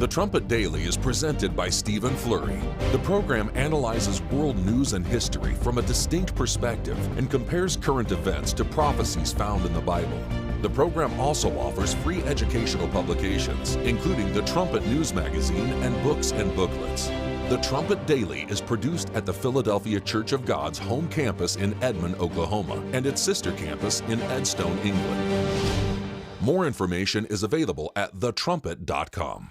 The Trumpet Daily is presented by Stephen Flurry. The program analyzes world news and history from a distinct perspective and compares current events to prophecies found in the Bible. The program also offers free educational publications, including the Trumpet News Magazine and books and booklets. The Trumpet Daily is produced at the Philadelphia Church of God's home campus in Edmond, Oklahoma, and its sister campus in Edstone, England. More information is available at thetrumpet.com.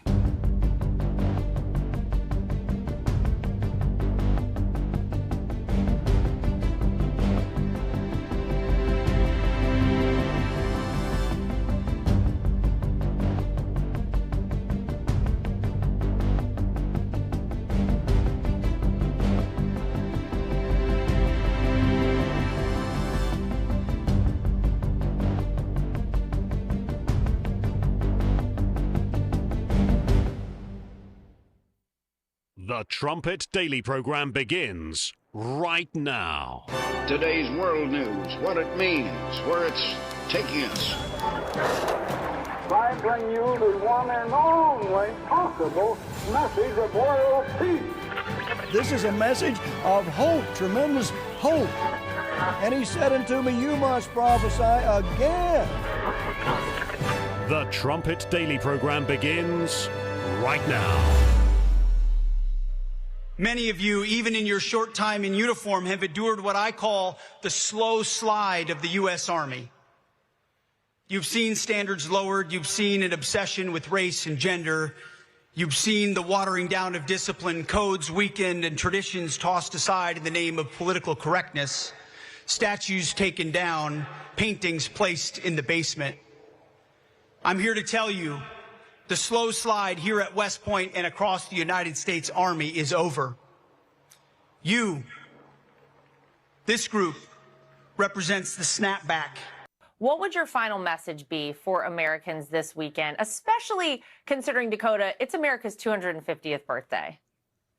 The Trumpet Daily program begins right now. Today's world news, what it means, where it's taking us. I bring you the one and only possible message of world peace. This is a message of hope, tremendous hope. And he said unto me, you must prophesy again. The Trumpet Daily program begins right now. Many of you, even in your short time in uniform, have endured what I call the slow slide of the U.S. Army. You've seen standards lowered. You've seen an obsession with race and gender. You've seen the watering down of discipline, codes weakened, and traditions tossed aside in the name of political correctness, statues taken down, paintings placed in the basement. I'm here to tell you, the slow slide here at West Point and across the United States Army is over. You, this group, represents the snapback. What would your final message be for Americans this weekend, especially considering, Dakota, it's America's 250th birthday?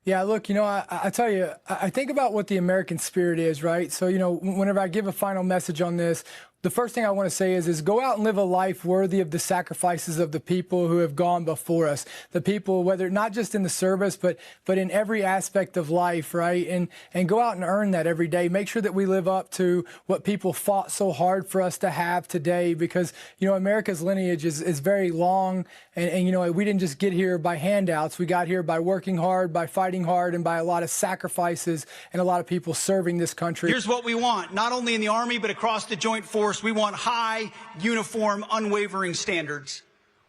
Yeah, look, you know, I tell you, I think about what the American spirit is, right? So, you know, whenever I give a final message on this, the first thing I want to say is go out and live a life worthy of the sacrifices of the people who have gone before us. The people, whether not just in the service, but in every aspect of life, right? And go out and earn that every day. Make sure that we live up to what people fought so hard for us to have today, because, America's lineage is very long. And we didn't just get here by handouts. We got here by working hard, by fighting hard, and by a lot of sacrifices and a lot of people serving this country. Here's what we want, not only in the Army, but across the Joint Force. We want high, uniform, unwavering standards.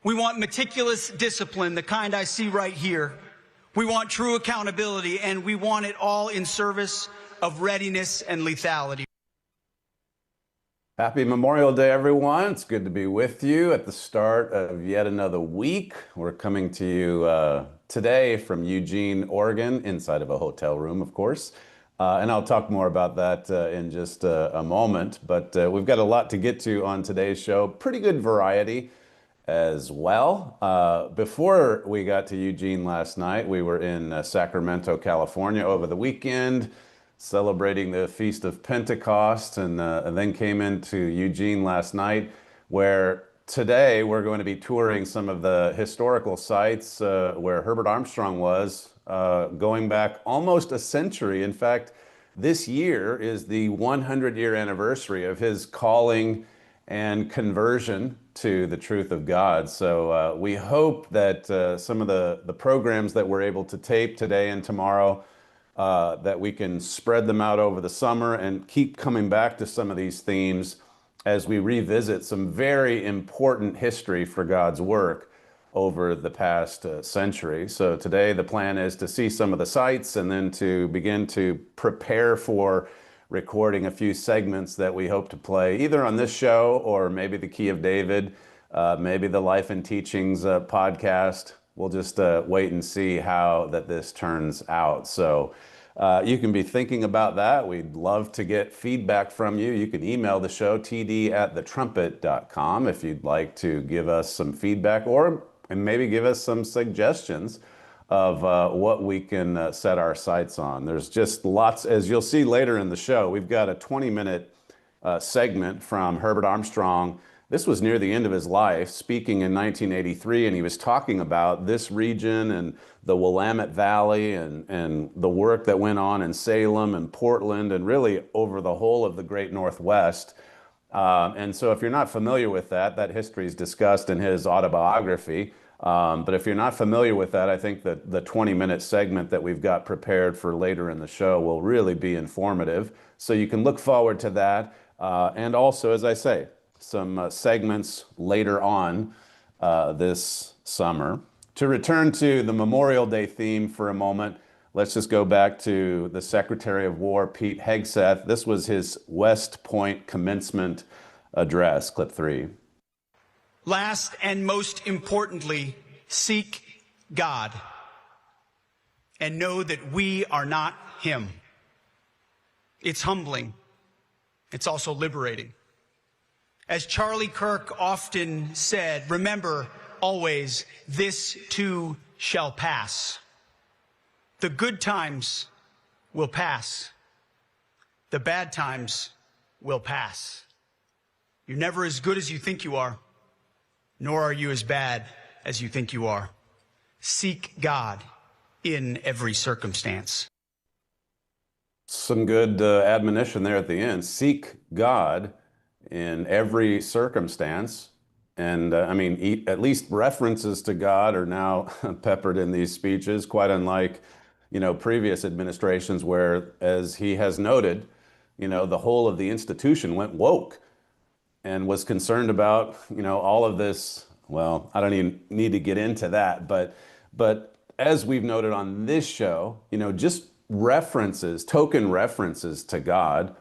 We want meticulous discipline, the kind I see right here. We want true accountability, and we want it all in service of readiness and lethality. Happy Memorial Day, everyone. It's good to be with you at the start of yet another week. We're coming to you today from Eugene, Oregon, inside of a hotel room, of course. And I'll talk more about that in just a moment. But we've got a lot to get to on today's show. Pretty good variety as well. Before we got to Eugene last night, we were in Sacramento, California over the weekend, celebrating the Feast of Pentecost, and then came into Eugene last night, where today we're going to be touring some of the historical sites where Herbert Armstrong was, going back almost a century. In fact, this year is the 100-year anniversary of his calling and conversion to the truth of God. So we hope that some of the programs that we're able to tape today and tomorrow, that we can spread them out over the summer and keep coming back to some of these themes as we revisit some very important history for God's work over the past century. So today the plan is to see some of the sites and then to begin to prepare for recording a few segments that we hope to play either on this show or maybe the Key of David, maybe the Life and Teachings podcast. We'll just wait and see how this turns out. So you can be thinking about that. We'd love to get feedback from you. You can email the show, td@thetrumpet.com, if you'd like to give us some feedback and maybe give us some suggestions of what we can set our sights on. There's just lots, as you'll see later in the show. We've got a 20-minute segment from Herbert Armstrong. This was near the end of his life, speaking in 1983, and he was talking about this region and the Willamette Valley and the work that went on in Salem and Portland and really over the whole of the great Northwest. And so if you're not familiar with that history is discussed in his autobiography. But if you're not familiar with that, I think that the 20-minute segment that we've got prepared for later in the show will really be informative. So you can look forward to that. And also, as I say, some segments later on this summer. To return to the Memorial Day theme for a moment, let's just go back to the Secretary of War, Pete Hegseth. This was his West Point commencement address, clip 3. Last and most importantly, seek God and know that we are not him. It's humbling. It's also liberating. As Charlie Kirk often said, remember always, this too shall pass. The good times will pass. The bad times will pass. You're never as good as you think you are, nor are you as bad as you think you are. Seek God in every circumstance. Some good admonition there at the end. Seek God in every circumstance. And at least references to God are now peppered in these speeches, quite unlike, previous administrations where, as he has noted, the whole of the institution went woke and was concerned about, all of this. Well, I don't even need to get into that, but as we've noted on this show, just references, token references to God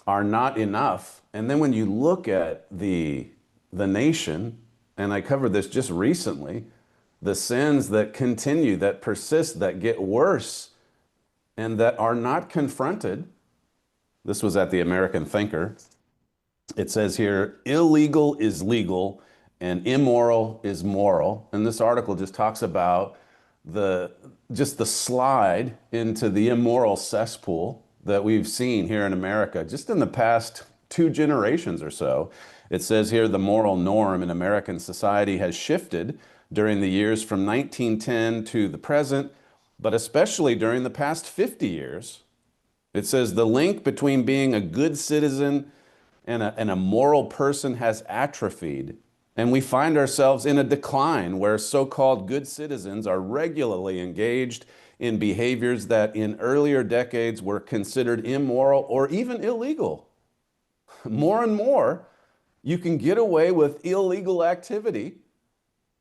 are not enough. And then when you look at the nation, and I covered this just recently, the sins that continue, that persist, that get worse, and that are not confronted. This was at the American Thinker. It says here, illegal is legal and immoral is moral. And this article just talks about the slide into the immoral cesspool that we've seen here in America just in the past 2 generations or so. It says here the moral norm in American society has shifted during the years from 1910 to the present, but especially during the past 50 years. It says the link between being a good citizen and a moral person has atrophied, and we find ourselves in a decline where so-called good citizens are regularly engaged in behaviors that in earlier decades were considered immoral or even illegal. More and more, you can get away with illegal activity,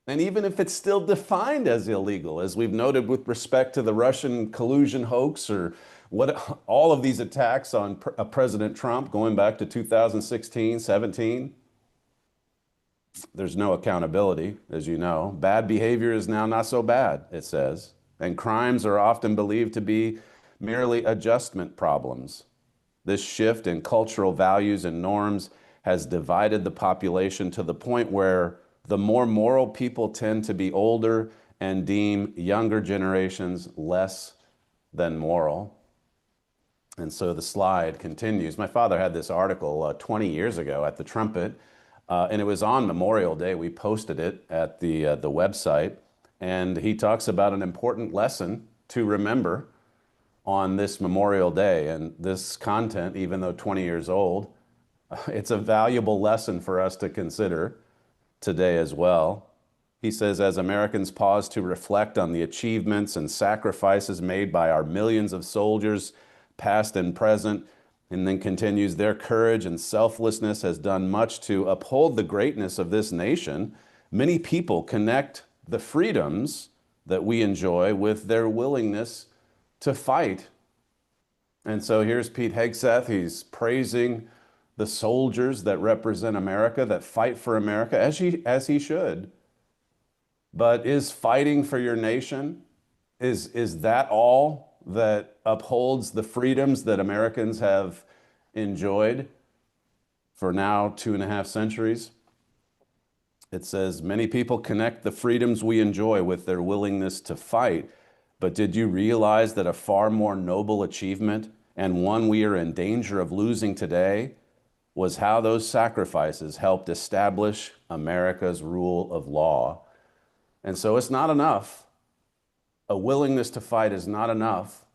and even if it's still defined as illegal, as we've noted with respect to the Russian collusion hoax or what all of these attacks on President Trump going back to 2016, 17, there's no accountability, as you know. Bad behavior is now not so bad, it says, and crimes are often believed to be merely adjustment problems. This shift in cultural values and norms has divided the population to the point where the more moral people tend to be older and deem younger generations less than moral. And so the slide continues. My father had this article 20 years ago at the Trumpet, and it was on Memorial Day. We posted it at the website, and he talks about an important lesson to remember on this Memorial Day. And this content, even though 20 years old, it's a valuable lesson for us to consider today as well. He says, as Americans pause to reflect on the achievements and sacrifices made by our millions of soldiers, past and present, and then continues, their courage and selflessness has done much to uphold the greatness of this nation. Many people connect the freedoms that we enjoy with their willingness to fight. And so here's Pete Hegseth. He's praising the soldiers that represent America, that fight for America, as he should. But is fighting for your nation, is that all that upholds the freedoms that Americans have enjoyed for now 2.5 centuries? It says, many people connect the freedoms we enjoy with their willingness to fight. But did you realize that a far more noble achievement, and one we are in danger of losing today, was how those sacrifices helped establish America's rule of law? And so it's not enough. A willingness to fight is not enough.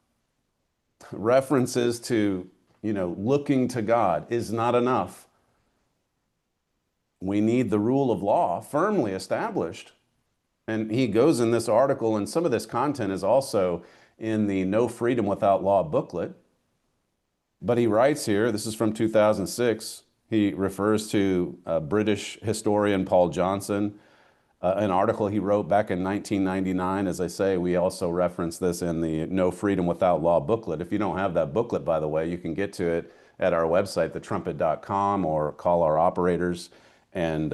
References to, looking to God is not enough. We need the rule of law firmly established. And he goes in this article, and some of this content is also in the No Freedom Without Law booklet. But he writes here, this is from 2006, he refers to British historian Paul Johnson, an article he wrote back in 1999. As I say, we also reference this in the No Freedom Without Law booklet. If you don't have that booklet, by the way, you can get to it at our website, thetrumpet.com, or call our operators and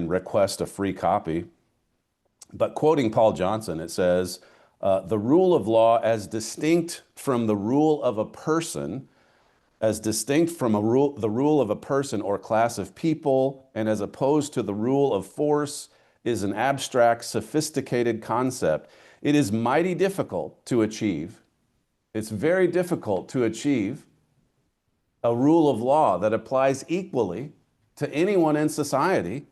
request a free copy. But quoting Paul Johnson, it says, the rule of law as distinct from the rule of a person, the rule of a person or class of people, and as opposed to the rule of force, is an abstract, sophisticated concept. It is mighty difficult to achieve. It's very difficult to achieve a rule of law that applies equally to anyone in society.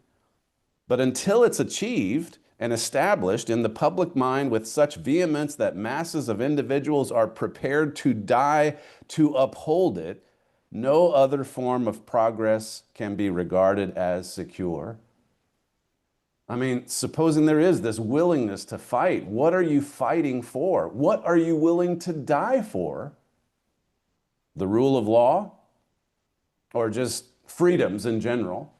But until it's achieved and established in the public mind with such vehemence that masses of individuals are prepared to die to uphold it, no other form of progress can be regarded as secure. I mean, supposing there is this willingness to fight, what are you fighting for? What are you willing to die for? The rule of law, or just freedoms in general?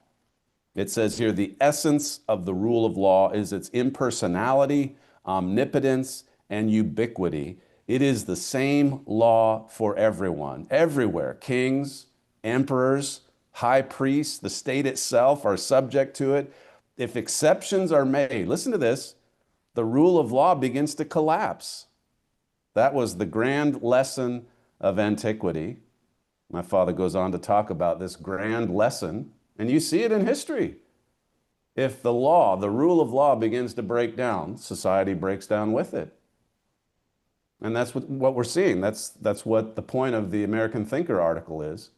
It says here, the essence of the rule of law is its impersonality, omnipotence, and ubiquity. It is the same law for everyone, everywhere. Kings, emperors, high priests, the state itself are subject to it. If exceptions are made, listen to this, the rule of law begins to collapse. That was the grand lesson of antiquity. My father goes on to talk about this grand lesson, and you see it in history. If the law, the rule of law begins to break down, society breaks down with it. And that's what we're seeing. That's what the point of the American Thinker article is.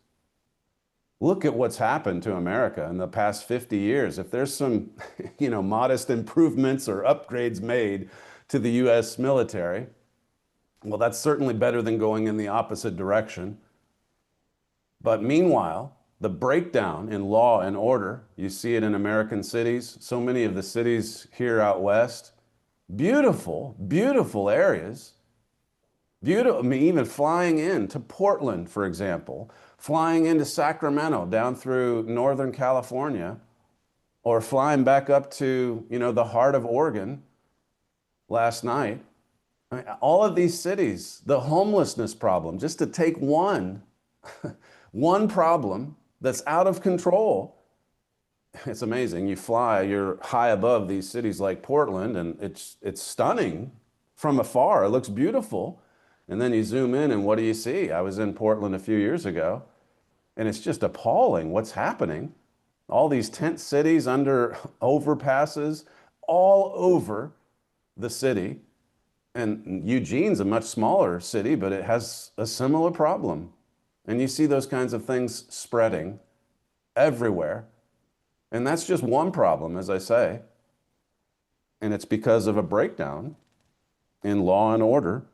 look at what's happened to America in the past 50 years. If there's some, modest improvements or upgrades made to the U.S. military, well, that's certainly better than going in the opposite direction. But meanwhile, the breakdown in law and order, you see it in American cities, so many of the cities here out west, beautiful, beautiful areas. Beautiful, I mean, even flying into Portland, for example, flying into Sacramento down through Northern California, or flying back up to, the heart of Oregon last night. I mean, all of these cities, the homelessness problem, just to take one problem that's out of control. It's amazing. You fly, you're high above these cities like Portland, and it's stunning from afar. It looks beautiful. And then you zoom in, and what do you see? I was in Portland a few years ago, and it's just appalling what's happening. All these tent cities under overpasses all over the city. And Eugene's a much smaller city, but it has a similar problem. And you see those kinds of things spreading everywhere. And that's just one problem, as I say. And it's because of a breakdown in law and order.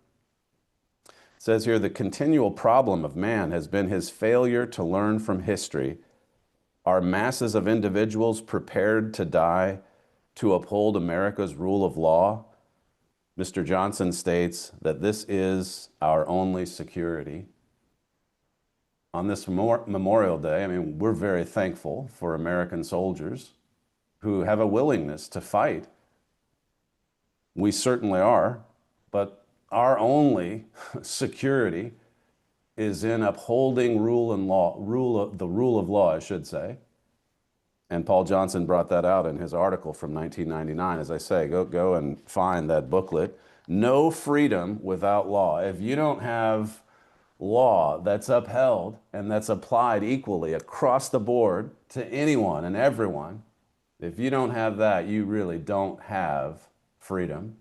It says here, the continual problem of man has been his failure to learn from history. Are masses of individuals prepared to die to uphold America's rule of law? Mr. Johnson states that this is our only security. On this Memorial Day, we're very thankful for American soldiers who have a willingness to fight. We certainly are, but our only security is in upholding the rule of law, I should say. And Paul Johnson brought that out in his article from 1999. As I say, go and find that booklet. No freedom without law. If you don't have law that's upheld and that's applied equally across the board to anyone and everyone, if you don't have that, you really don't have freedom.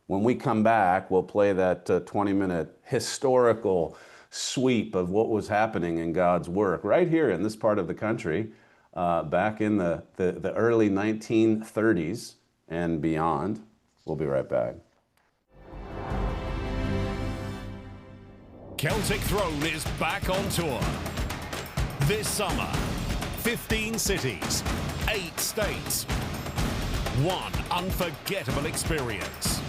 When we come back, we'll play that 20-minute historical sweep of what was happening in God's work right here in this part of the country back in the early 1930s and beyond. We'll be right back. Celtic Throne is back on tour. This summer, 15 cities, 8 states, one unforgettable experience.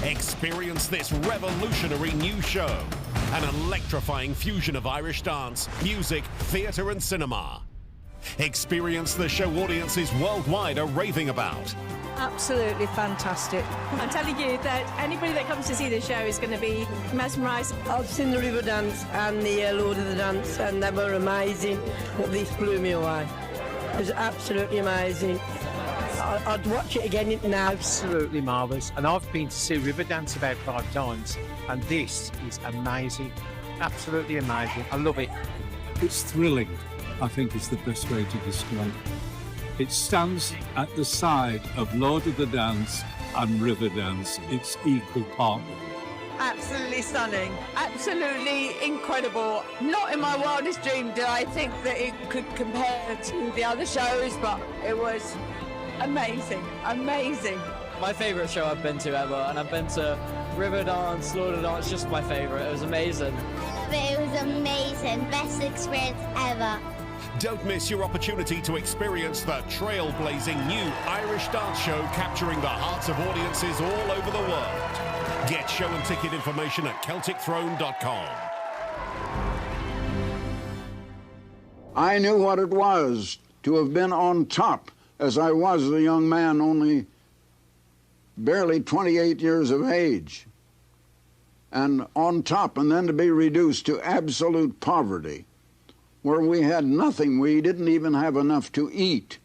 Experience this revolutionary new show, an electrifying fusion of Irish dance, music, theatre and cinema. Experience the show audiences worldwide are raving about. Absolutely fantastic. I'm telling you that anybody that comes to see the show is going to be mesmerised. I've seen the river dance and the Lord of the Dance, and they were amazing, but this blew me away. It was absolutely amazing. I'd watch it again now. Absolutely marvellous. And I've been to see Riverdance about 5 times, and this is amazing. Absolutely amazing. I love it. It's thrilling, I think is the best way to describe it. It stands at the side of Lord of the Dance and Riverdance. It's equal partner. Absolutely stunning. Absolutely incredible. Not in my wildest dream did I think that it could compare to the other shows, but it was amazing. Amazing. My favourite show I've been to ever, and I've been to Riverdance, Lord of the Dance, just my favourite. It was amazing. It was amazing. Best experience ever. Don't miss your opportunity to experience the trailblazing new Irish dance show capturing the hearts of audiences all over the world. Get show and ticket information at CelticThrone.com. I knew what it was to have been on top as I was a young man, only barely 28 years of age, and on top, and then to be reduced to absolute poverty, where we had nothing. We didn't even have enough to eat.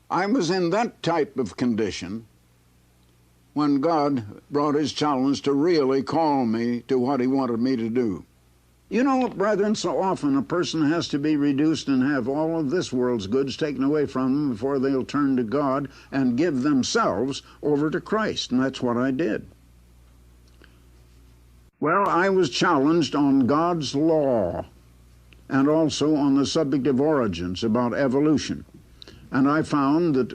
I was in that type of condition when God brought his challenge to really call me to what he wanted me to do. You know, brethren, so often a person has to be reduced and have all of this world's goods taken away from them before they'll turn to God and give themselves over to Christ, and that's what I did. Well, I was challenged on God's law and also on the subject of origins, about evolution. And I found that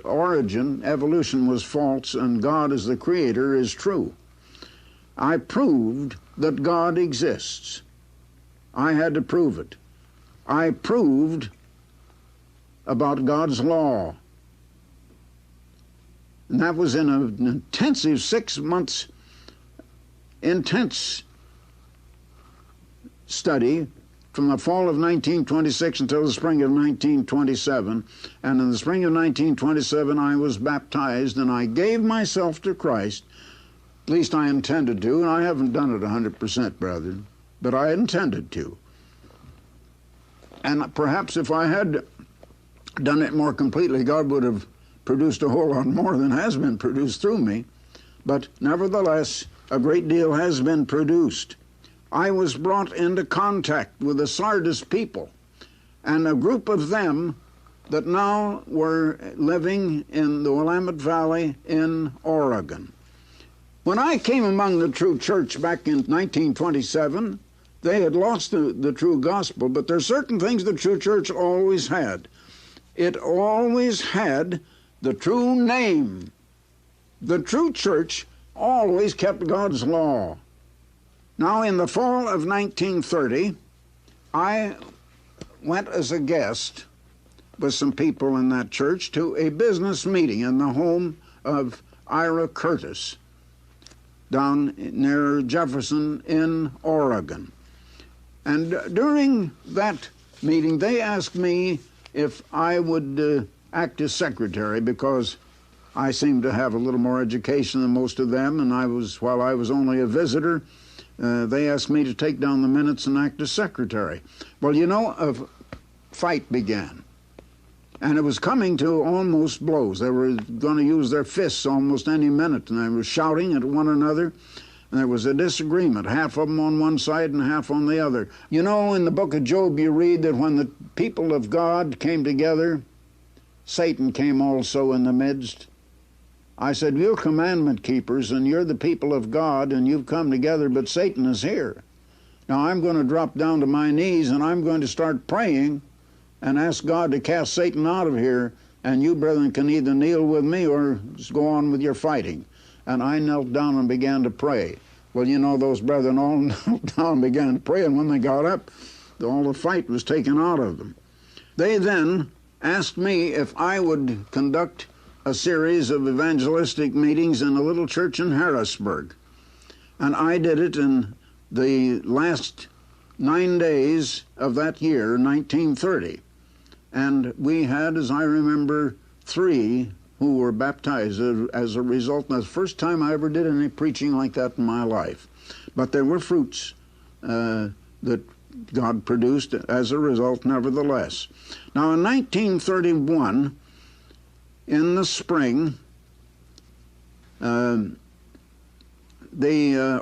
evolution was false, and God as the creator is true. I proved that God exists. I had to prove it. I proved about God's law. And that was in an intensive 6 months, intense study from the fall of 1926 until the spring of 1927. And in the spring of 1927, I was baptized, and I gave myself to Christ. At least I intended to, and I haven't done it 100%, brethren, but I intended to. And perhaps if I had done it more completely, God would have produced a whole lot more than has been produced through me. But nevertheless, a great deal has been produced. I was brought into contact with the Sardis people, and a group of them that now were living in the Willamette Valley in Oregon. When I came among the true church back in 1927, they had lost the true gospel, but there are certain things the true church always had. It always had the true name. The true church always kept God's law. Now, in the fall of 1930, I went as a guest with some people in that church to a business meeting in the home of Ira Curtis down near Jefferson in Oregon. And during that meeting, they asked me if I would act as secretary, because I seemed to have a little more education than most of them, and while I was only a visitor, they asked me to take down the minutes and act as secretary. Well, you know, a fight began, and it was coming to almost blows. They were going to use their fists almost any minute, and they were shouting at one another, and there was a disagreement, half of them on one side and half on the other. You know, in the book of Job, you read that when the people of God came together, Satan came also in the midst. I said, you're commandment keepers, and you're the people of God, and you've come together, but Satan is here. Now I'm going to drop down to my knees, and I'm going to start praying and ask God to cast Satan out of here, and you, brethren, can either kneel with me or just go on with your fighting. And I knelt down and began to pray. Well, you know, those brethren all knelt down and began to pray, and when they got up, all the fight was taken out of them. They then asked me if I would conduct a series of evangelistic meetings in a little church in Harrisburg. And I did it in the last 9 days of that year, 1930. And we had, as I remember, 3 who were baptized as a result. And that's the first time I ever did any preaching like that in my life. But there were fruits that God produced as a result, nevertheless. Now, in 1931, in the spring, the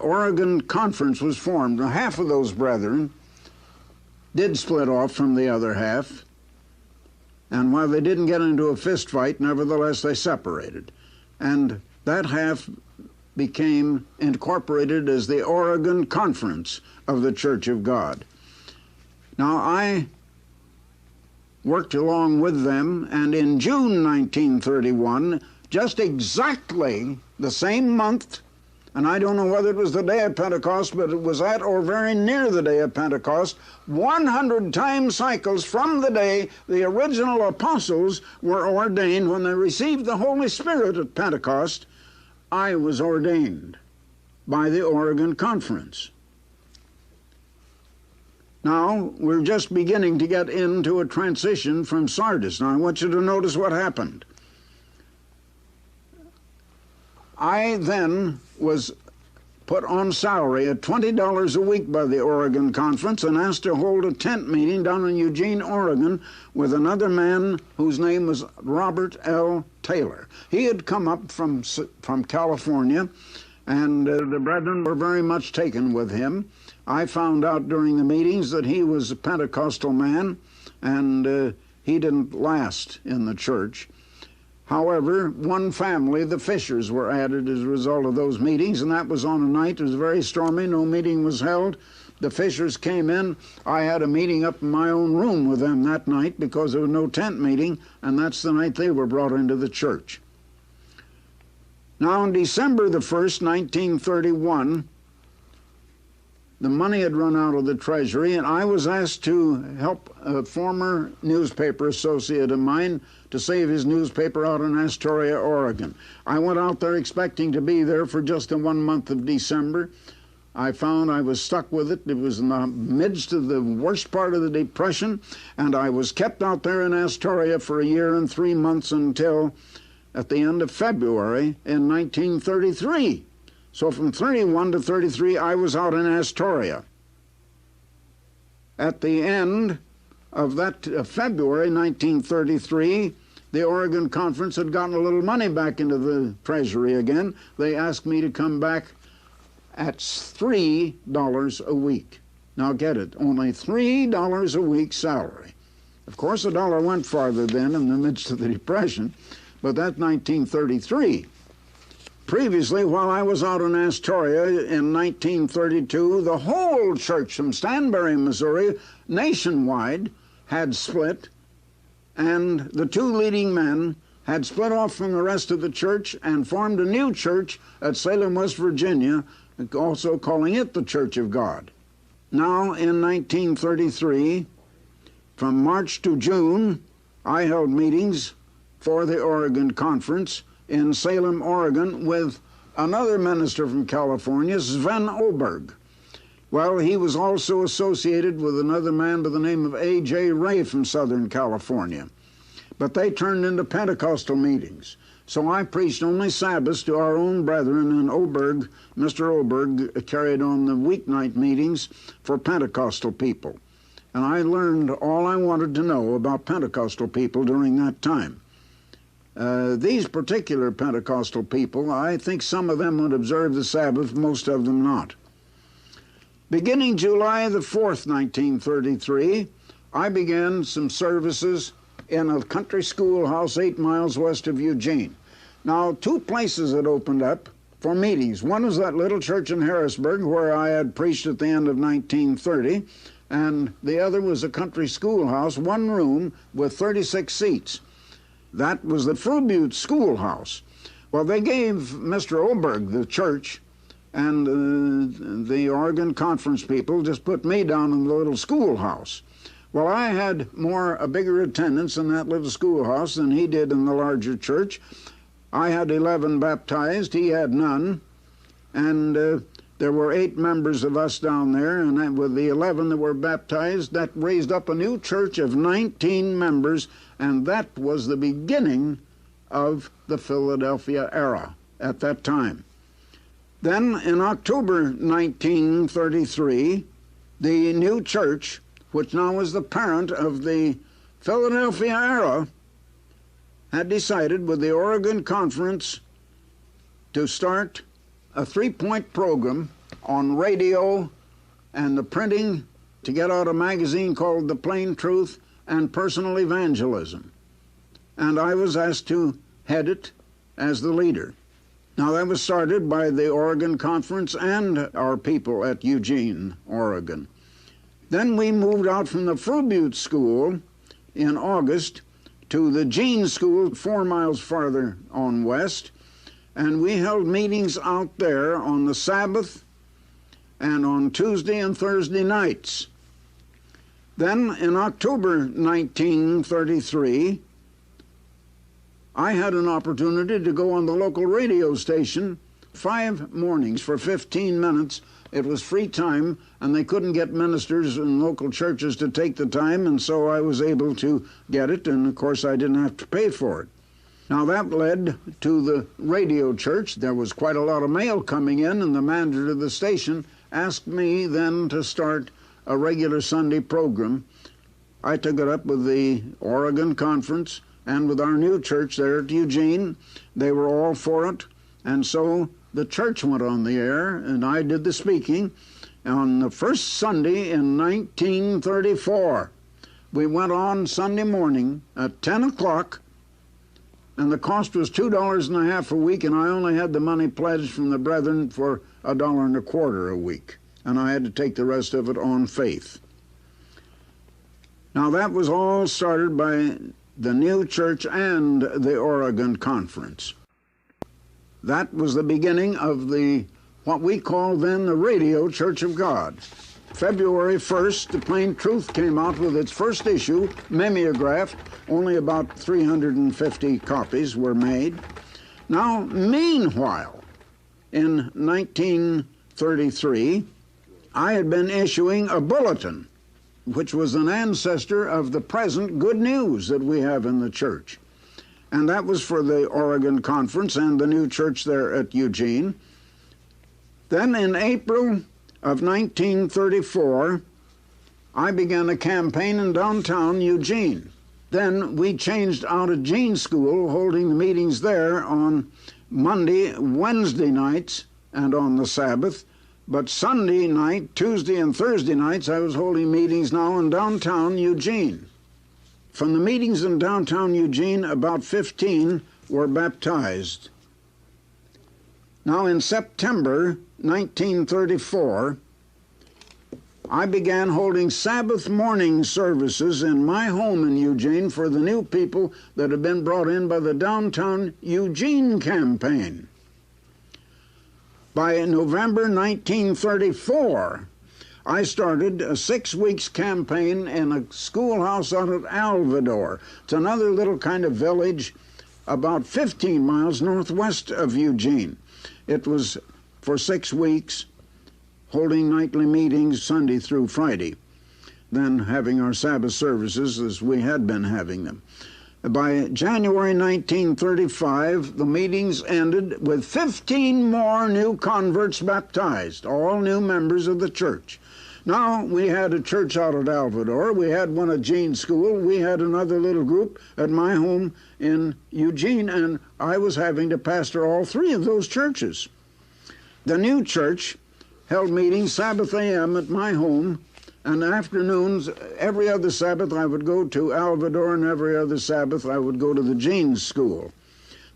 Oregon Conference was formed. Now, half of those brethren did split off from the other half, and while they didn't get into a fist fight, nevertheless they separated. And that half became incorporated as the Oregon Conference of the Church of God. Now, I worked along with them, and in June 1931, just exactly the same month, and I don't know whether it was the day of Pentecost, but it was at or very near the day of Pentecost, 100 time cycles from the day the original apostles were ordained. When they received the Holy Spirit at Pentecost, I was ordained by the Oregon Conference. Now, we're just beginning to get into a transition from Sardis. Now, I want you to notice what happened. I then was put on salary at $20 a week by the Oregon Conference and asked to hold a tent meeting down in Eugene, Oregon, with another man whose name was Robert L. Taylor. He had come up from California, and the brethren were very much taken with him. I found out during the meetings that he was a Pentecostal man, and he didn't last in the church. However, one family, the Fishers, were added as a result of those meetings, and that was on a night. It was very stormy. No meeting was held. The Fishers came in. I had a meeting up in my own room with them that night because there was no tent meeting, and that's the night they were brought into the church. Now, on December the 1st, 1931, the money had run out of the Treasury, and I was asked to help a former newspaper associate of mine to save his newspaper out in Astoria, Oregon. I went out there expecting to be there for just the 1 month of December. I found I was stuck with it. It was in the midst of the worst part of the Depression, and I was kept out there in Astoria for 1 year and 3 months until at the end of February in 1933. So from 31 to 33, I was out in Astoria. At the end of that February 1933, the Oregon Conference had gotten a little money back into the Treasury again. They asked me to come back at $3 a week. Now get it, only $3 a week salary. Of course, the dollar went farther then in the midst of the Depression, but that's 1933. Previously, while I was out in Astoria in 1932, the whole church from Stanberry, Missouri, nationwide, had split, and the two leading men had split off from the rest of the church and formed a new church at Salem, West Virginia, also calling it the Church of God. Now, in 1933, from March to June, I held meetings for the Oregon Conference in Salem, Oregon, with another minister from California, Sven Oberg. Well, he was also associated with another man by the name of A.J. Ray from Southern California. But they turned into Pentecostal meetings. So I preached only Sabbaths to our own brethren, and Mr. Oberg, carried on the weeknight meetings for Pentecostal people. And I learned all I wanted to know about Pentecostal people during that time. These particular Pentecostal people, I think some of them would observe the Sabbath, most of them not. Beginning July the 4th, 1933, I began some services in a country schoolhouse 8 miles west of Eugene. Now, two places had opened up for meetings. One was that little church in Harrisburg where I had preached at the end of 1930, and the other was a country schoolhouse, one room with 36 seats. That was the Frobute Schoolhouse. Well, they gave Mr. Oberg, the church, and the Oregon Conference people just put me down in the little schoolhouse. Well, I had a bigger attendance in that little schoolhouse than he did in the larger church. I had 11 baptized, he had none, and there were 8 members of us down there, and with the 11 that were baptized, that raised up a new church of 19 members, and that was the beginning of the Philadelphia era at that time. Then in October 1933, the new church, which now is the parent of the Philadelphia era, had decided with the Oregon Conference to start a 3-point program on radio and the printing to get out a magazine called The Plain Truth and Personal Evangelism. And I was asked to head it as the leader. Now, that was started by the Oregon Conference and our people at Eugene, Oregon. Then we moved out from the Frobute School in August to the Gene School 4 miles farther on west, and we held meetings out there on the Sabbath and on Tuesday and Thursday nights. Then in October 1933, I had an opportunity to go on the local radio station 5 mornings for 15 minutes. It was free time, and they couldn't get ministers in local churches to take the time, and so I was able to get it, and of course I didn't have to pay for it. Now that led to the radio church. There was quite a lot of mail coming in, and the manager of the station asked me then to start a regular Sunday program. I took it up with the Oregon Conference and with our new church there at Eugene. They were all for it, and so the church went on the air, and I did the speaking on the first Sunday in 1934. We went on Sunday morning at 10 o'clock, and the cost was $2.50 a week, and I only had the money pledged from the brethren for $1.25 a week, and I had to take the rest of it on faith. Now that was all started by the new church and the Oregon Conference. That was the beginning of what we call then the Radio Church of God. February 1st, the Plain Truth came out with its first issue, mimeographed. Only about 350 copies were made. Now, meanwhile, in 1933, I had been issuing a bulletin, which was an ancestor of the present good news that we have in the church. And that was for the Oregon Conference and the new church there at Eugene. Then in April of 1934, I began a campaign in downtown Eugene. Then we changed out of Gene School, holding the meetings there on Monday, Wednesday nights, and on the Sabbath. But Sunday night, Tuesday and Thursday nights, I was holding meetings now in downtown Eugene. From the meetings in downtown Eugene, about 15 were baptized. Now in September 1934, I began holding Sabbath morning services in my home in Eugene for the new people that had been brought in by the downtown Eugene campaign. By November 1934, I started a 6 weeks campaign in a schoolhouse out at Alvador. It's another little kind of village about 15 miles northwest of Eugene. It was for 6 weeks, holding nightly meetings Sunday through Friday, then having our Sabbath services as we had been having them. By January 1935, the meetings ended with 15 more new converts baptized, all new members of the church. Now, we had a church out at Alvador, we had one at Gene School, we had another little group at my home in Eugene, and I was having to pastor all 3 of those churches. The new church held meetings Sabbath a.m. at my home, and afternoons, every other Sabbath I would go to Alvador, and every other Sabbath I would go to the Gene School.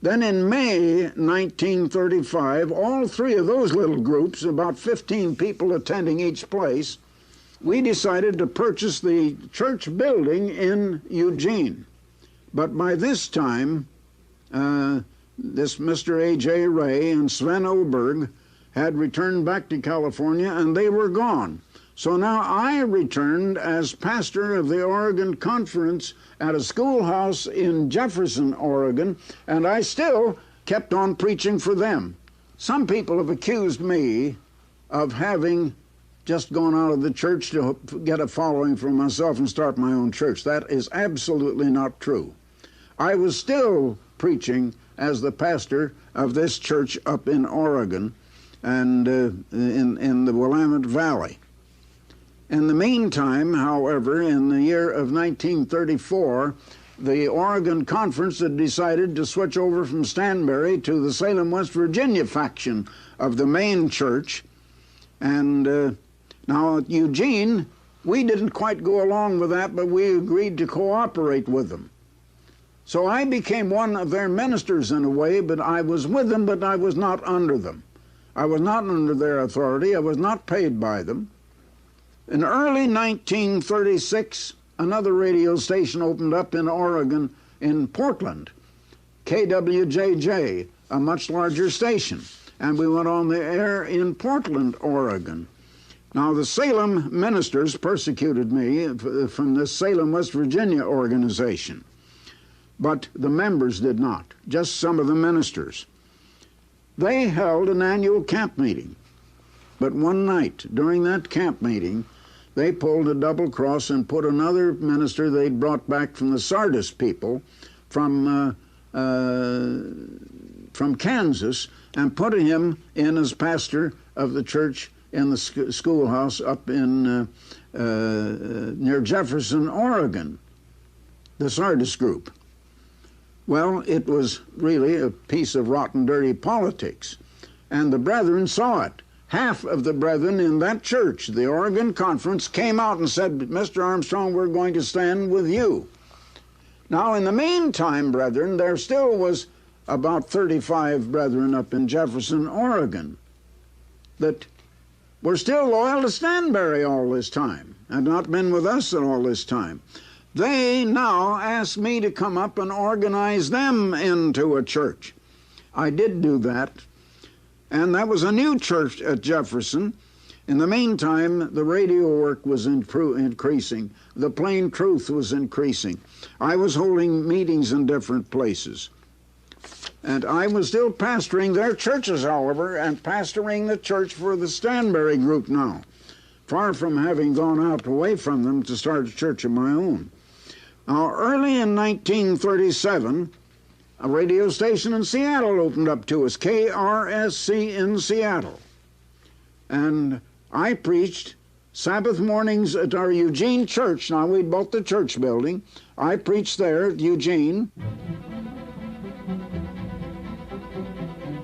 Then in May 1935, all 3 of those little groups, about 15 people attending each place, we decided to purchase the church building in Eugene. But by this time, this Mr. A.J. Ray and Sven Oberg had returned back to California, and they were gone. So now I returned as pastor of the Oregon Conference at a schoolhouse in Jefferson, Oregon, and I still kept on preaching for them. Some people have accused me of having just gone out of the church to get a following for myself and start my own church. That is absolutely not true. I was still preaching as the pastor of this church up in Oregon and in the Willamette Valley. In the meantime, however, in the year of 1934, the Oregon Conference had decided to switch over from Stanberry to the Salem, West Virginia faction of the main church. And now at Eugene, we didn't quite go along with that, but we agreed to cooperate with them. So I became one of their ministers in a way, but I was with them, but I was not under them. I was not under their authority. I was not paid by them. In early 1936, another radio station opened up in Oregon, in Portland, KWJJ, a much larger station. And we went on the air in Portland, Oregon. Now, the Salem ministers persecuted me from the Salem, West Virginia organization. But the members did not, just some of the ministers. They held an annual camp meeting. But one night during that camp meeting, they pulled a double cross and put another minister they'd brought back from the Sardis people from Kansas and put him in as pastor of the church in the schoolhouse up in near Jefferson, Oregon, the Sardis group. Well, it was really a piece of rotten, dirty politics, and the brethren saw it. Half of the brethren in that church, the Oregon Conference, came out and said, Mr. Armstrong, we're going to stand with you. Now, in the meantime, brethren, there still was about 35 brethren up in Jefferson, Oregon, that were still loyal to Stanberry all this time, and not been with us all this time. They now asked me to come up and organize them into a church. I did do that, and that was a new church at Jefferson. In the meantime, the radio work was increasing. The plain truth was increasing. I was holding meetings in different places. And I was still pastoring their churches, however, and pastoring the church for the Stanberry group now, far from having gone out away from them to start a church of my own. Now, early in 1937, a radio station in Seattle opened up to us, KRSC in Seattle. And I preached Sabbath mornings at our Eugene church. Now, we'd bought the church building. I preached there at Eugene.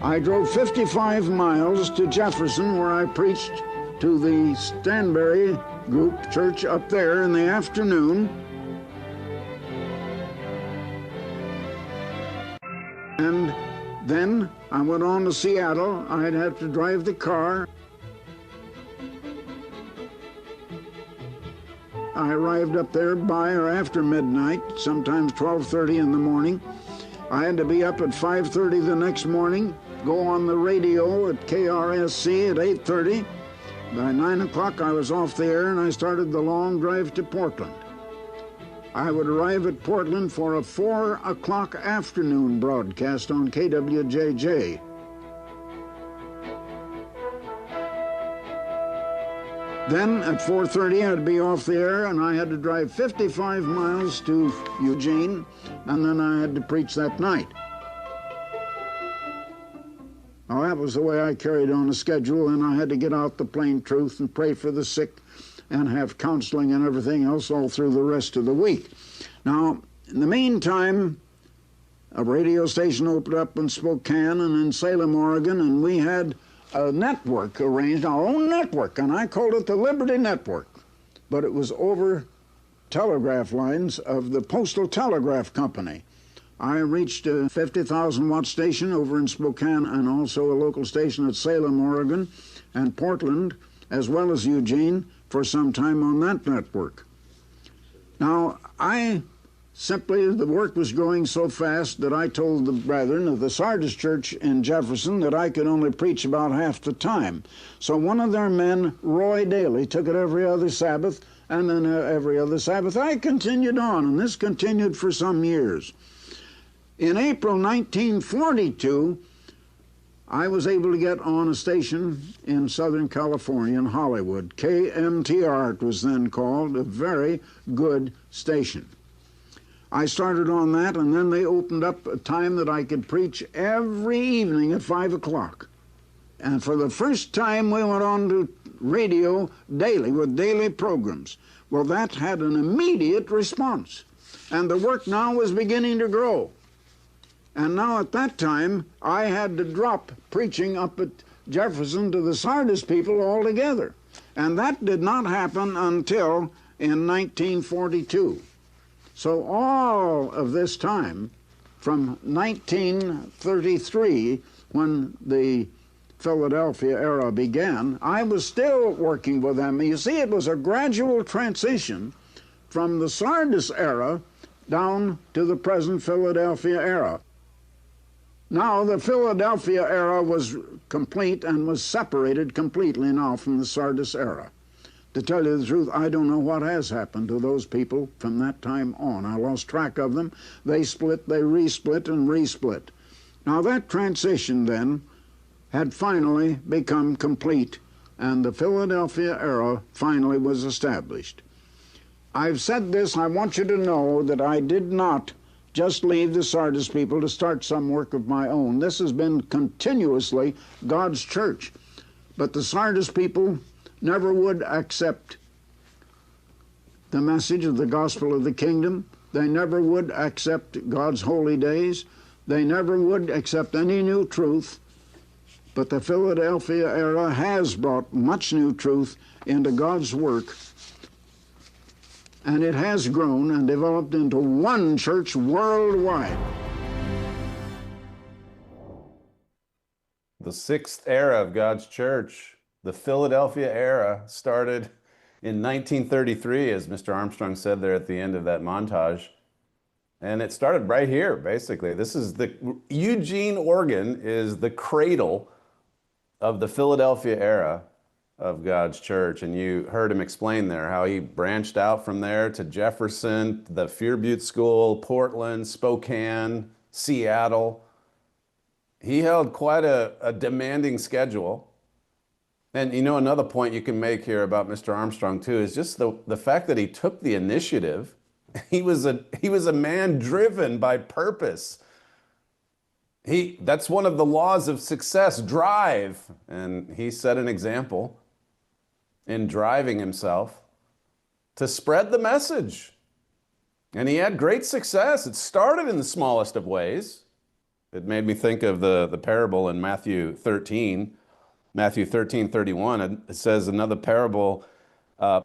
I drove 55 miles to Jefferson, where I preached to the Stanberry group church up there in the afternoon. And then I went on to Seattle. I'd have to drive the car. I arrived up there by or after midnight, sometimes 12:30 in the morning. I had to be up at 5:30 the next morning, go on the radio at KRSC at 8:30. By 9 o'clock I was off the air and I started the long drive to Portland. I would arrive at Portland for a 4 o'clock afternoon broadcast on KWJJ. Then at 4:30 I'd be off the air and I had to drive 55 miles to Eugene, and then I had to preach that night. Well, that was the way I carried on the schedule, and I had to get out the plain truth and pray for the sick and have counseling and everything else all through the rest of the week. Now, in the meantime, a radio station opened up in Spokane and in Salem, Oregon, and we had a network arranged, our own network, and I called it the Liberty Network. But it was over telegraph lines of the Postal Telegraph Company. I reached a 50,000 watt station over in Spokane and also a local station at Salem, Oregon, and Portland, as well as Eugene, for some time on that network. Now, the work was going so fast that I told the brethren of the Sardis Church in Jefferson that I could only preach about half the time. So one of their men, Roy Daly, took it every other Sabbath, and then every other Sabbath I continued on, and this continued for some years. In April 1942, I was able to get on a station in Southern California, in Hollywood. KMTR, it was then called, a very good station. I started on that, and then they opened up a time that I could preach every evening at 5 o'clock. And for the first time, we went on to radio daily with daily programs. Well, that had an immediate response, and the work now was beginning to grow. And now at that time, I had to drop preaching up at Jefferson to the Sardis people altogether. And that did not happen until in 1942. So all of this time, from 1933, when the Philadelphia era began, I was still working with them. You see, it was a gradual transition from the Sardis era down to the present Philadelphia era. Now, the Philadelphia era was complete and was separated completely now from the Sardis era. To tell you the truth, I don't know what has happened to those people from that time on. I lost track of them. They split, they resplit, and resplit. Now, that transition then had finally become complete, and the Philadelphia era finally was established. I've said this, I want you to know that I did not just leave the Sardis people to start some work of my own. This has been continuously God's church. But the Sardis people never would accept the message of the gospel of the kingdom. They never would accept God's holy days. They never would accept any new truth. But the Philadelphia era has brought much new truth into God's work. And it has grown and developed into one church worldwide. The sixth era of God's church, the Philadelphia era, started in 1933, as Mr. Armstrong said there at the end of that montage. And it started right here, basically. This is Eugene, Oregon is the cradle of the Philadelphia era of God's church. And you heard him explain there how he branched out from there to Jefferson, the Fear Butte School, Portland, Spokane, Seattle. He held quite a demanding schedule. And you know, another point you can make here about Mr. Armstrong too is just the fact that he took the initiative. He was a man driven by purpose. That's one of the laws of success, drive. And he set an example in driving himself to spread the message. And he had great success. It started in the smallest of ways. It made me think of the parable in Matthew 13:31. It says, another parable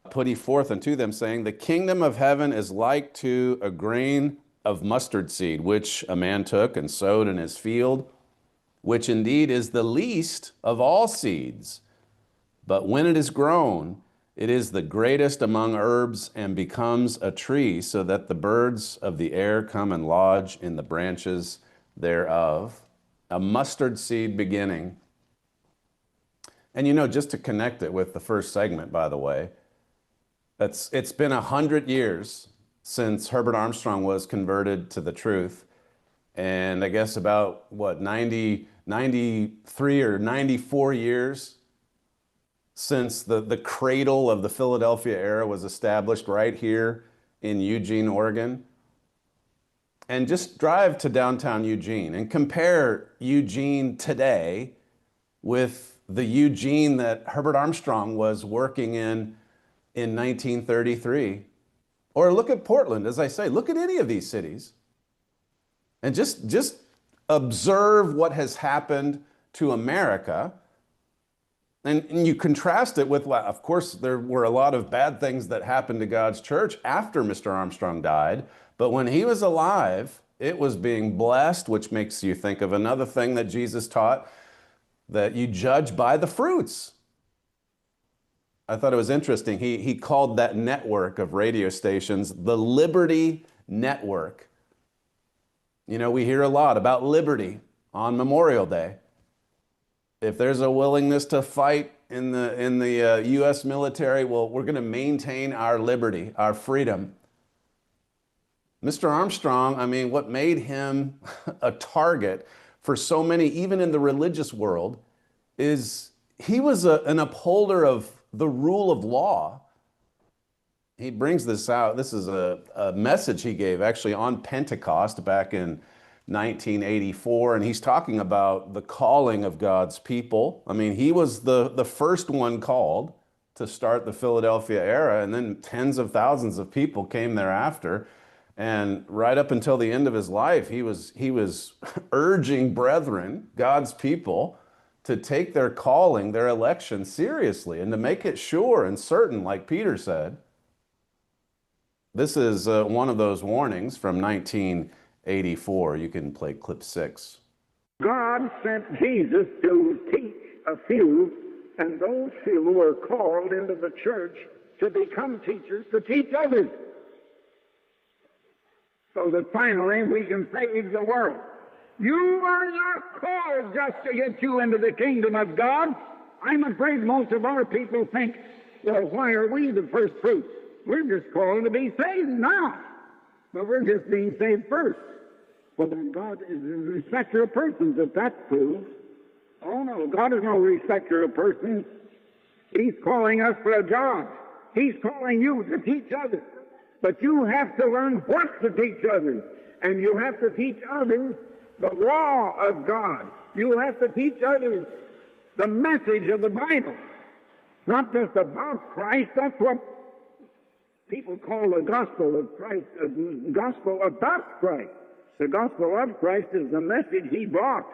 put he forth unto them, saying, the kingdom of heaven is like to a grain of mustard seed, which a man took and sowed in his field, which indeed is the least of all seeds. But when it is grown, it is the greatest among herbs and becomes a tree, so that the birds of the air come and lodge in the branches thereof. A mustard seed beginning. And you know, just to connect it with the first segment, by the way, it's been 100 years since Herbert Armstrong was converted to the truth. And I guess about, 93 or 94 years since the cradle of the Philadelphia era was established right here in Eugene, Oregon. And just drive to downtown Eugene and compare Eugene today with the Eugene that Herbert Armstrong was working in 1933. Or look at Portland, as I say, look at any of these cities. And just observe what has happened to America. And you contrast it with, of course, there were a lot of bad things that happened to God's church after Mr. Armstrong died. But when he was alive, it was being blessed, which makes you think of another thing that Jesus taught, that you judge by the fruits. I thought it was interesting. He called that network of radio stations the Liberty Network. You know, we hear a lot about liberty on Memorial Day. If there's a willingness to fight in the U.S. military, well, we're going to maintain our liberty, our freedom. Mr. Armstrong, I mean, what made him a target for so many, even in the religious world, is he was an upholder of the rule of law. He brings this out. This is a message he gave actually on Pentecost back in 1984, and he's talking about the calling of God's people. I mean, he was the first one called to start the Philadelphia era, and then tens of thousands of people came thereafter. And right up until the end of his life, he was urging brethren, God's people, to take their calling, their election seriously, and to make it sure and certain, like Peter said. This is one of those warnings from 1984. You can play clip 6. God sent Jesus to teach a few, and those few were called into the church to become teachers to teach others, so that finally we can save the world. You are not called just to get you into the kingdom of God. I'm afraid most of our people think, well, why are we the first fruits? We're just called to be saved now. But we're just being saved first. Well, then God is a respecter of persons, if that's true. Oh, no, God is no respecter of persons. He's calling us for a job. He's calling you to teach others. But you have to learn what to teach others. And you have to teach others the law of God. You have to teach others the message of the Bible. Not just about Christ. That's what people call the gospel of Christ, the gospel about Christ. The gospel of Christ is the message he brought.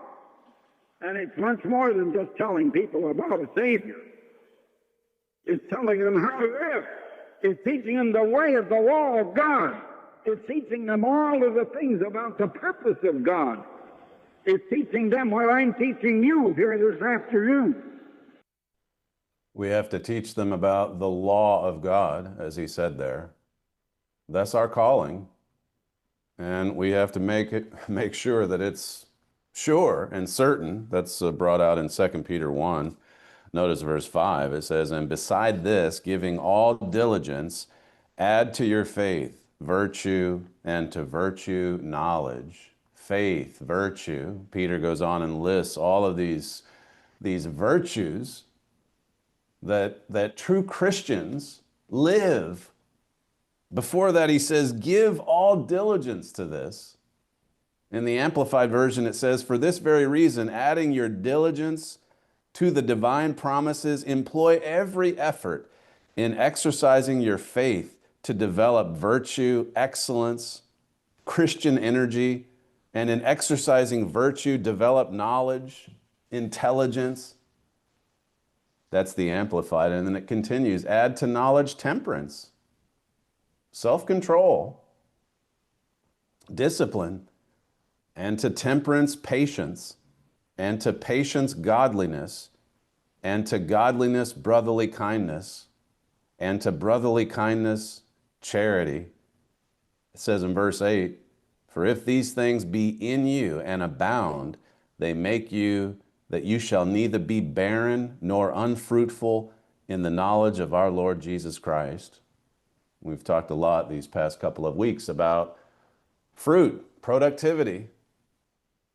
And it's much more than just telling people about a Savior. It's telling them how to live. It's teaching them the way of the law of God. It's teaching them all of the things about the purpose of God. It's teaching them what I'm teaching you here this afternoon. We have to teach them about the law of God, as he said there. That's our calling. And we have to make sure that it's sure and certain. That's brought out in 2 Peter 1. Notice verse 5. It says, "And beside this, giving all diligence, add to your faith virtue, and to virtue knowledge." Faith, virtue. Peter goes on and lists all of these virtues that true Christians live. Before that, he says, give all diligence to this. In the Amplified Version, it says, "For this very reason, adding your diligence to the divine promises, employ every effort in exercising your faith to develop virtue, excellence, Christian energy, and in exercising virtue, develop knowledge, intelligence." That's the Amplified. And then it continues, "Add to knowledge temperance, self-control, discipline, and to temperance patience, and to patience godliness, and to godliness brotherly kindness, and to brotherly kindness charity." It says in verse 8, "For if these things be in you and abound, they make you that you shall neither be barren nor unfruitful in the knowledge of our Lord Jesus Christ." We've talked a lot these past couple of weeks about fruit, productivity.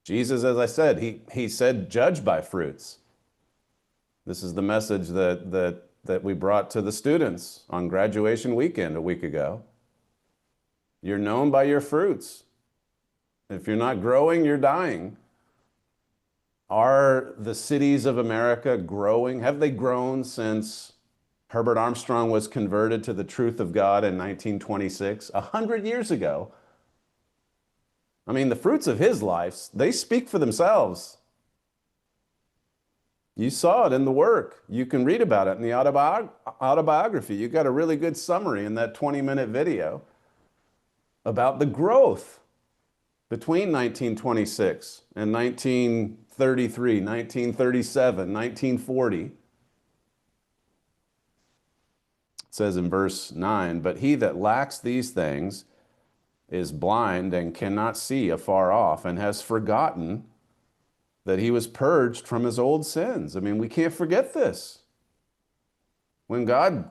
Jesus, as I said, he said, "Judge by fruits." This is the message that we brought to the students on graduation weekend a week ago. You're known by your fruits. If you're not growing, you're dying. Are the cities of America growing? Have they grown since Herbert Armstrong was converted to the truth of God in 1926, 100 years ago? I mean, the fruits of his life, they speak for themselves. You saw it in the work. You can read about it in the autobiography. You got a really good summary in that 20-minute video about the growth between 1926 and 1933, 1937, 1940. It says in verse 9, "But he that lacks these things is blind and cannot see afar off, and has forgotten that he was purged from his old sins." I mean, we can't forget this. When God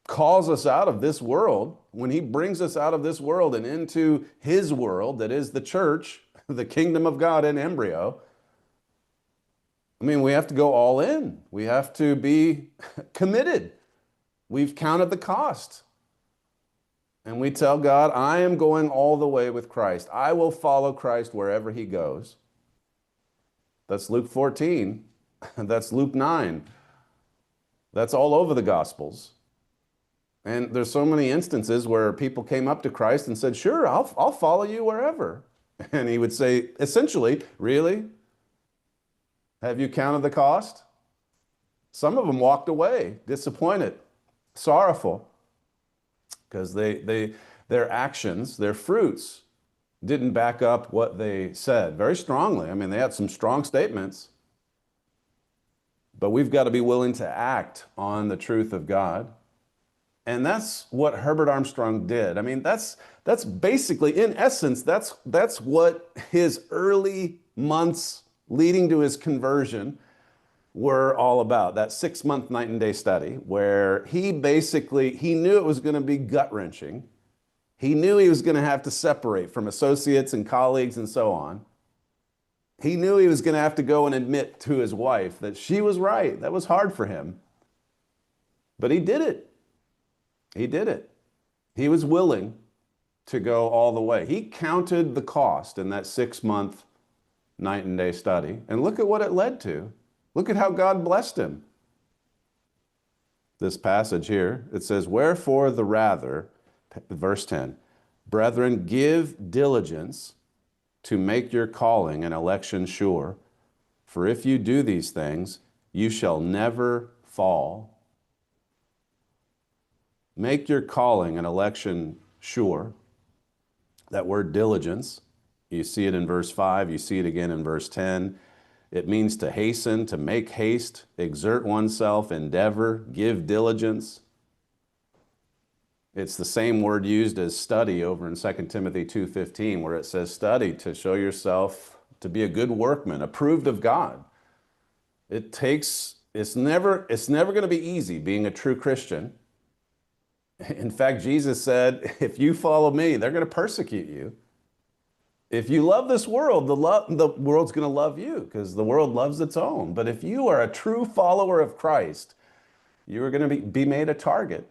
calls us out of this world, when he brings us out of this world and into his world, that is the church, the kingdom of God in embryo, I mean, we have to go all in. We have to be committed. We've counted the cost. And we tell God, I am going all the way with Christ. I will follow Christ wherever he goes. That's Luke 14. That's Luke 9. That's all over the Gospels. And there's so many instances where people came up to Christ and said, "Sure, I'll follow you wherever." And he would say, essentially, "Really? Have you counted the cost?" Some of them walked away, disappointed, sorrowful, because their actions, their fruits, didn't back up what they said very strongly. I mean, they had some strong statements, but we've got to be willing to act on the truth of God. And that's what Herbert Armstrong did. I mean, that's basically, in essence, that's what his early months leading to his conversion were all about. That 6-month night and day study where he knew it was going to be gut-wrenching. He knew he was going to have to separate from associates and colleagues and so on. He knew he was going to have to go and admit to his wife that she was right. That was hard for him. But he did it. He did it. He was willing to go all the way. He counted the cost in that 6-month night and day study. And look at what it led to. Look at how God blessed him. This passage here, it says, "Wherefore the rather," verse 10, "Brethren, give diligence to make your calling and election sure. For if you do these things, you shall never fall." Make your calling and election sure. That word diligence, you see it in verse 5, you see it again in verse 10. It means to hasten, to make haste, exert oneself, endeavor, give diligence. It's the same word used as study over in 2 Timothy 2:15, where it says study to show yourself to be a good workman, approved of God. It's never going to be easy being a true Christian. In fact, Jesus said, if you follow me, they're going to persecute you. If you love this world, the world's going to love you because the world loves its own. But if you are a true follower of Christ, you are going to be made a target.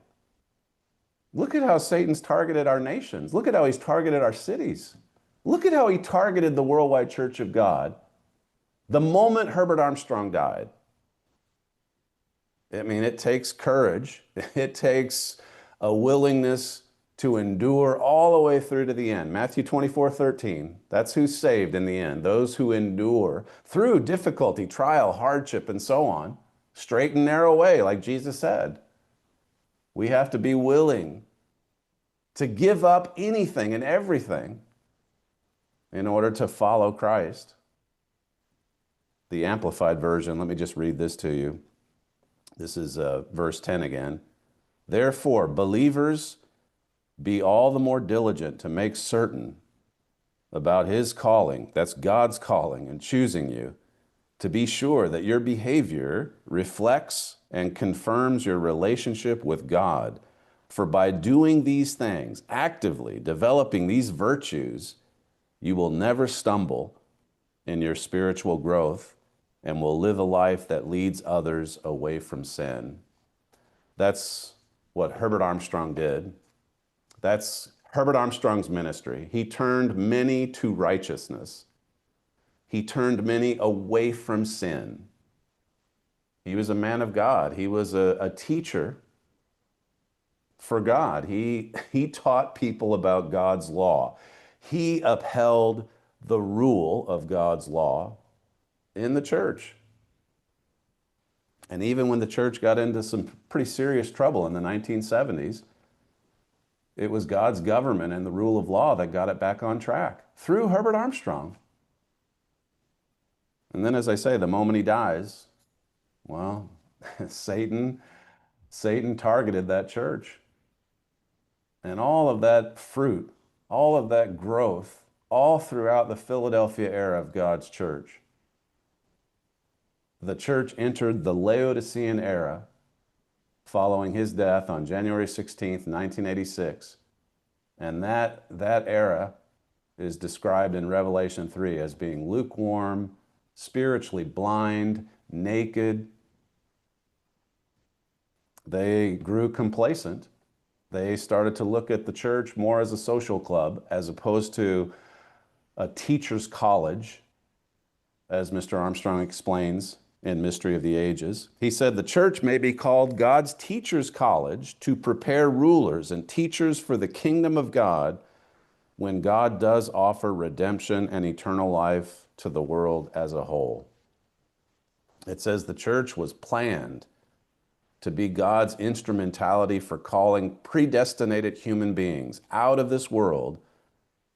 Look at how Satan's targeted our nations. Look at how he's targeted our cities. Look at how he targeted the worldwide Church of God the moment Herbert Armstrong died. I mean, it takes courage. It takes a willingness to endure all the way through to the end. Matthew 24:13, that's who's saved in the end. Those who endure through difficulty, trial, hardship, and so on. Straight and narrow way, like Jesus said. We have to be willing to give up anything and everything in order to follow Christ. The Amplified Version, let me just read this to you. This is verse 10 again. Therefore, believers, be all the more diligent to make certain about his calling, that's God's calling and choosing you, to be sure that your behavior reflects and confirms your relationship with God. For by doing these things, actively developing these virtues, you will never stumble in your spiritual growth and will live a life that leads others away from sin. That's what Herbert Armstrong did. That's Herbert Armstrong's ministry. He turned many to righteousness. He turned many away from sin. He was a man of God. He was a teacher for God. He taught people about God's law. He upheld the rule of God's law in the church. And even when the church got into some pretty serious trouble in the 1970s, it was God's government and the rule of law that got it back on track through Herbert Armstrong. And then, as I say, the moment he dies, well, Satan targeted that church. And all of that fruit, all of that growth, all throughout the Philadelphia era of God's church. The church entered the Laodicean era following his death on January 16th, 1986. And that era is described in Revelation 3 as being lukewarm, spiritually blind, naked. They grew complacent. They started to look at the church more as a social club as opposed to a teacher's college, as Mr. Armstrong explains in Mystery of the Ages. He said the church may be called God's teacher's college to prepare rulers and teachers for the kingdom of God when God does offer redemption and eternal life to the world as a whole. It says the church was planned to be God's instrumentality for calling predestinated human beings out of this world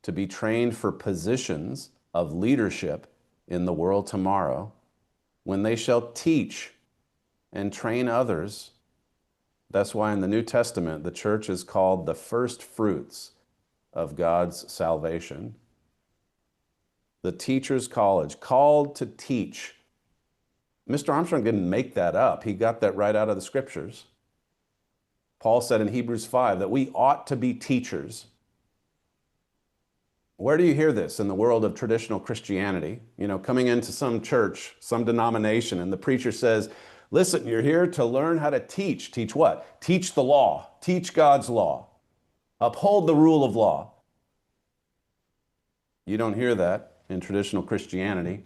to be trained for positions of leadership in the world tomorrow, when they shall teach and train others. That's why in the New Testament, the church is called the first fruits of God's salvation. The teacher's college, called to teach. Mr. Armstrong didn't make that up. He got that right out of the scriptures. Paul said in Hebrews 5 that we ought to be teachers. Where do you hear this in the world of traditional Christianity? You know, coming into some church, some denomination, and the preacher says, listen, you're here to learn how to teach. Teach what? Teach the law. Teach God's law. Uphold the rule of law. You don't hear that in traditional Christianity.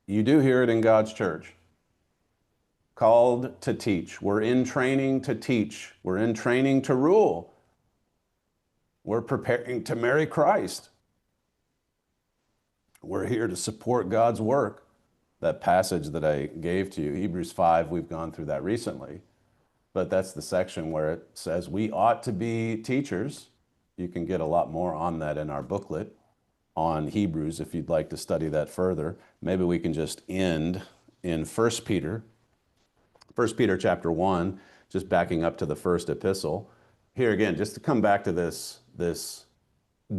You do hear it in God's church. Called to teach. We're in training to teach. We're in training to rule. We're preparing to marry Christ. We're here to support God's work. That passage that I gave to you, Hebrews 5, we've gone through that recently. but that's the section where it says we ought to be teachers. You can get a lot more on that in our booklet on Hebrews if you'd like to study that further. Maybe we can just end in 1 Peter chapter 1, just backing up to the first epistle. Here again, just to come back to this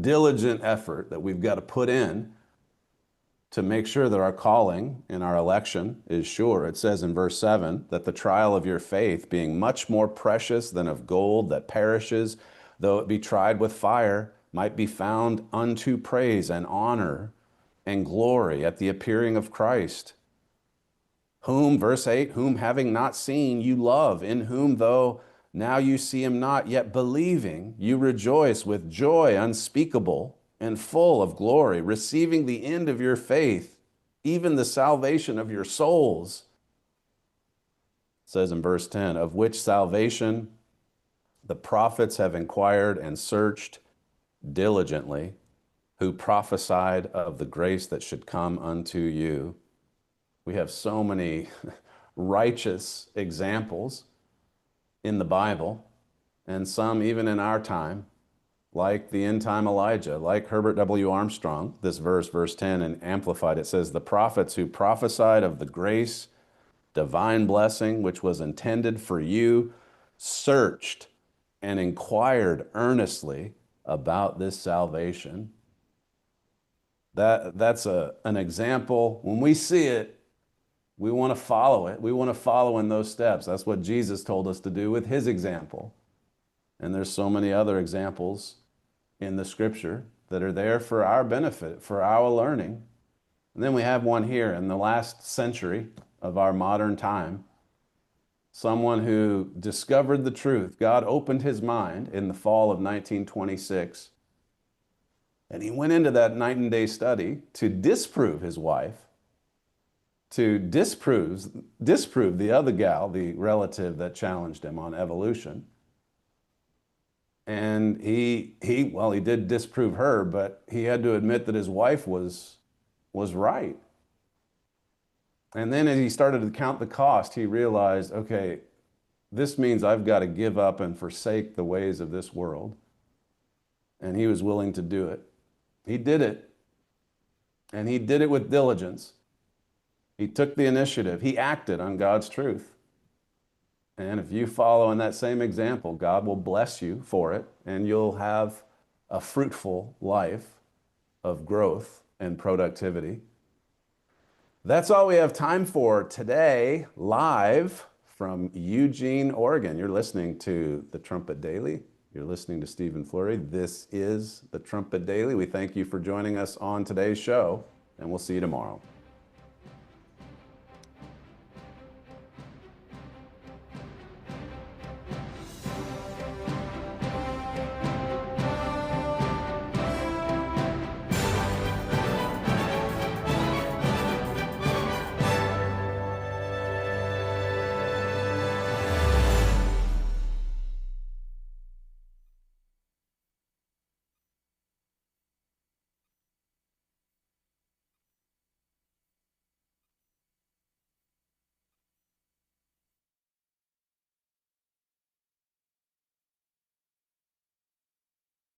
diligent effort that we've got to put in to make sure that our calling and our election is sure. It says in verse 7 that the trial of your faith, being much more precious than of gold that perishes, though it be tried with fire, might be found unto praise and honor and glory at the appearing of Christ, whom, verse 8, whom having not seen you love, in whom though now you see him not, yet believing you rejoice with joy unspeakable and full of glory, receiving the end of your faith, even the salvation of your souls. It says in verse 10, of which salvation the prophets have inquired and searched diligently, who prophesied of the grace that should come unto you. We have so many righteous examples in the Bible, and some even in our time, like the end-time Elijah, like Herbert W. Armstrong. This verse 10 in Amplified, it says, the prophets who prophesied of the grace, divine blessing, which was intended for you, searched and inquired earnestly about this salvation. That's an example. When we see it, we want to follow it. We want to follow in those steps. That's what Jesus told us to do with his example. And there's so many other examples in the scripture that are there for our benefit, for our learning. And then we have one here in the last century of our modern time. Someone who discovered the truth. God opened his mind in the fall of 1926. And he went into that night and day study to disprove his wife, to disprove the other gal, the relative that challenged him on evolution. And he did disprove her, but he had to admit that his wife was right. And then as he started to count the cost, he realized, okay, this means I've got to give up and forsake the ways of this world. And he was willing to do it. He did it. And he did it with diligence. He took the initiative. He acted on God's truth. And if you follow in that same example, God will bless you for it, and you'll have a fruitful life of growth and productivity. That's all we have time for today, live from Eugene, Oregon. You're listening to the Trumpet Daily. You're listening to Stephen Flurry. This is the Trumpet Daily. We thank you for joining us on today's show, and we'll see you tomorrow.